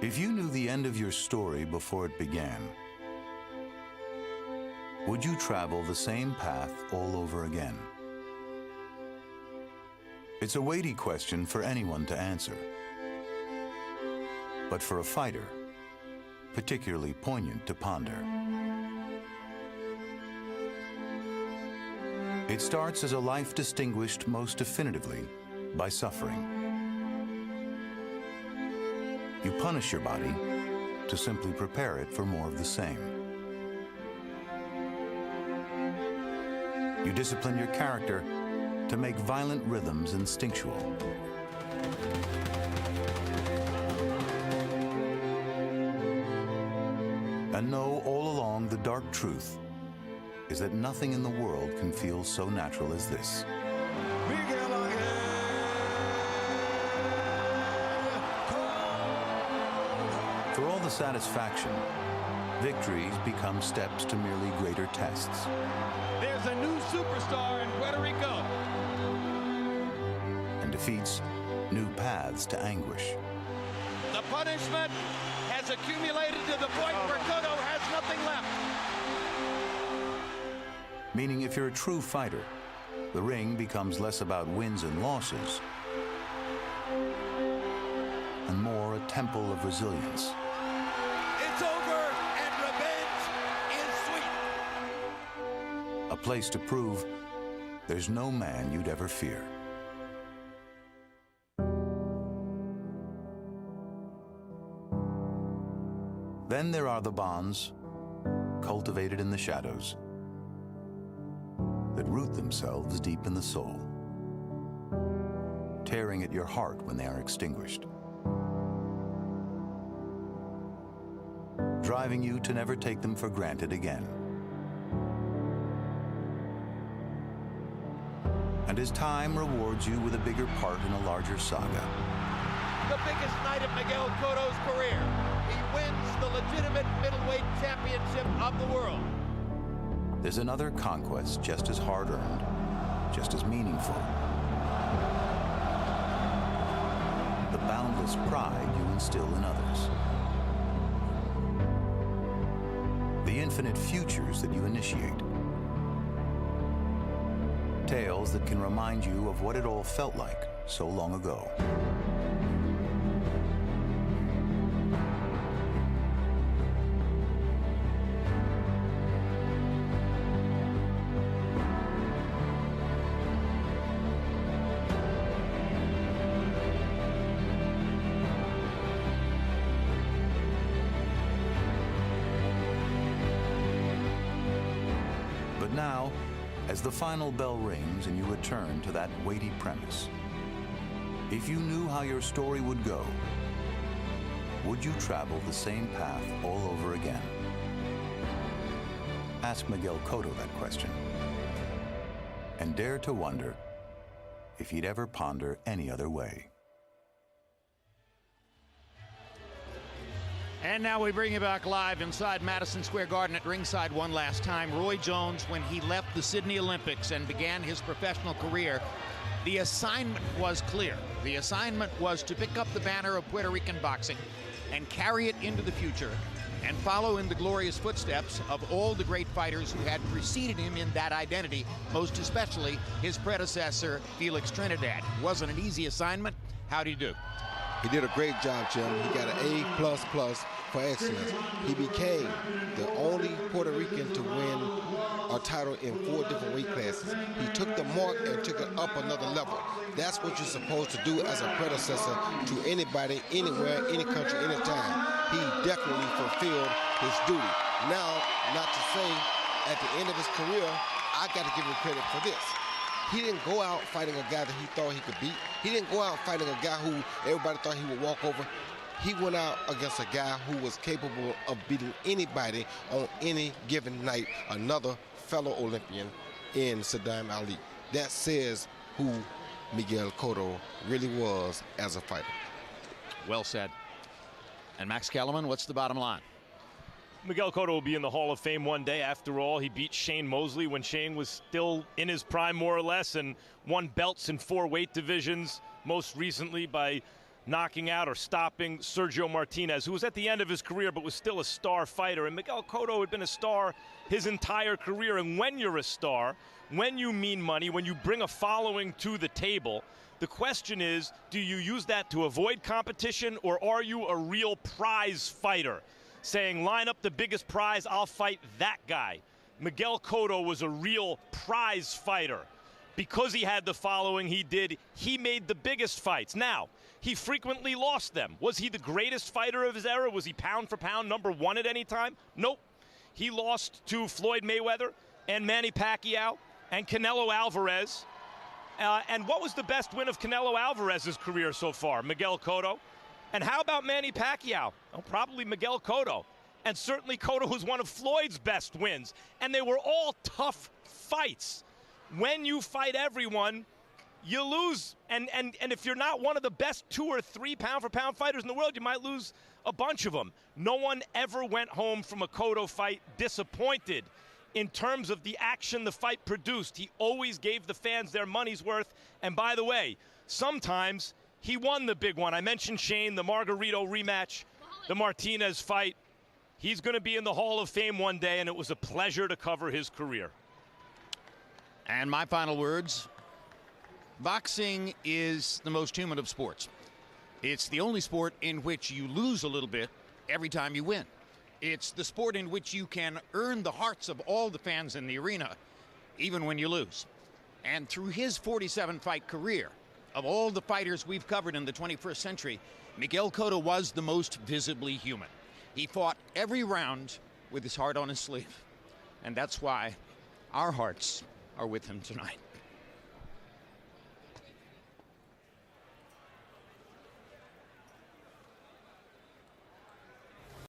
If you knew the end of your story before it began, would you travel the same path all over again? It's a weighty question for anyone to answer. But for a fighter, particularly poignant to ponder. It starts as a life distinguished most definitively by suffering. You punish your body to simply prepare it for more of the same. You discipline your character to make violent rhythms instinctual. And know all along the dark truth is that nothing in the world can feel so natural as this. Miguel, For all the satisfaction, victories become steps to merely greater tests. there's a new superstar in Puerto Rico. And defeats, new paths to anguish. The punishment has accumulated to the point where Cotto has nothing left. Meaning if you're a true fighter, the ring becomes less about wins and losses and more a temple of resilience. It's over, and revenge is sweet. A place to prove there's no man you'd ever fear. Then there are the bonds, cultivated in the shadows, that root themselves deep in the soul, tearing at your heart when they are extinguished, driving you to never take them for granted again. And as time rewards you with a bigger part in a larger saga, The biggest night of Miguel Cotto's career. He wins the legitimate middleweight championship of the world. there's another conquest just as hard-earned, just as meaningful. The boundless pride you instill in others. The infinite futures that you initiate. Tales that can remind you of what it all felt like so long ago. But now, as the final bell rings and you return to that weighty premise, if you knew how your story would go, would you travel the same path all over again? Ask Miguel Cotto that question, and dare to wonder if he'd ever ponder any other way. And now we bring you back live inside Madison Square Garden at ringside one last time. Roy Jones, when he left the Sydney Olympics and began his professional career, the assignment was clear. The assignment was to pick up the banner of Puerto Rican boxing and carry it into the future and follow in the glorious footsteps of all the great fighters who had preceded him in that identity, most especially his predecessor, Felix Trinidad. It wasn't an easy assignment. How'd he do? He did a great job, Jim. He got an A++ for excellence. He became the only Puerto Rican to win a title in 4 different weight classes. He took the mark and took it up another level. That's what you're supposed to do as a predecessor to anybody, anywhere, any country, anytime. He definitely fulfilled his duty. Now, not to say at the end of his career, I got to give him credit for this. He didn't go out fighting a guy that he thought he could beat. He didn't go out fighting a guy who everybody thought he would walk over. He went out against a guy who was capable of beating anybody on any given night, another fellow Olympian in Saddam Ali. That says who Miguel Cotto really was as a fighter. Well said. And Max Kellerman, what's the bottom line? Miguel Cotto will be in the Hall of Fame one day. After all, he beat Shane Mosley when Shane was still in his prime, more or less, and won belts in 4 weight divisions, most recently by knocking out or stopping Sergio Martinez, who was at the end of his career but was still a star fighter. And Miguel Cotto had been a star his entire career. And when you're a star, when you mean money, when you bring a following to the table, the question is, do you use that to avoid competition, or are you a real prize fighter? Saying, line up the biggest prize, I'll fight that guy. Miguel Cotto was a real prize fighter. Because he had the following he did, he made the biggest fights. Now, he frequently lost them. Was he the greatest fighter of his era? Was he pound for pound #1 at any time? Nope. He lost to Floyd Mayweather and Manny Pacquiao and Canelo Alvarez. And what was the best win of Canelo Alvarez's career so far? Miguel Cotto. And how about Manny Pacquiao? Well, probably Miguel Cotto. And certainly Cotto was one of Floyd's best wins. And they were all tough fights. When you fight everyone, you lose. And if you're not one of the best 2 or 3 pound-for-pound fighters in the world, you might lose a bunch of them. No one ever went home from a Cotto fight disappointed in terms of the action the fight produced. He always gave the fans their money's worth. And by the way, sometimes he won the big one. I mentioned Shane, the Margarito rematch, the Martinez fight. He's going to be in the Hall of Fame one day, and it was a pleasure to cover his career. And my final words, boxing is the most human of sports. It's the only sport in which you lose a little bit every time you win. It's the sport in which you can earn the hearts of all the fans in the arena, even when you lose. And through his 47-fight career, of all the fighters we've covered in the 21st century, Miguel Cotto was the most visibly human. He fought every round with his heart on his sleeve. And that's why our hearts are with him tonight.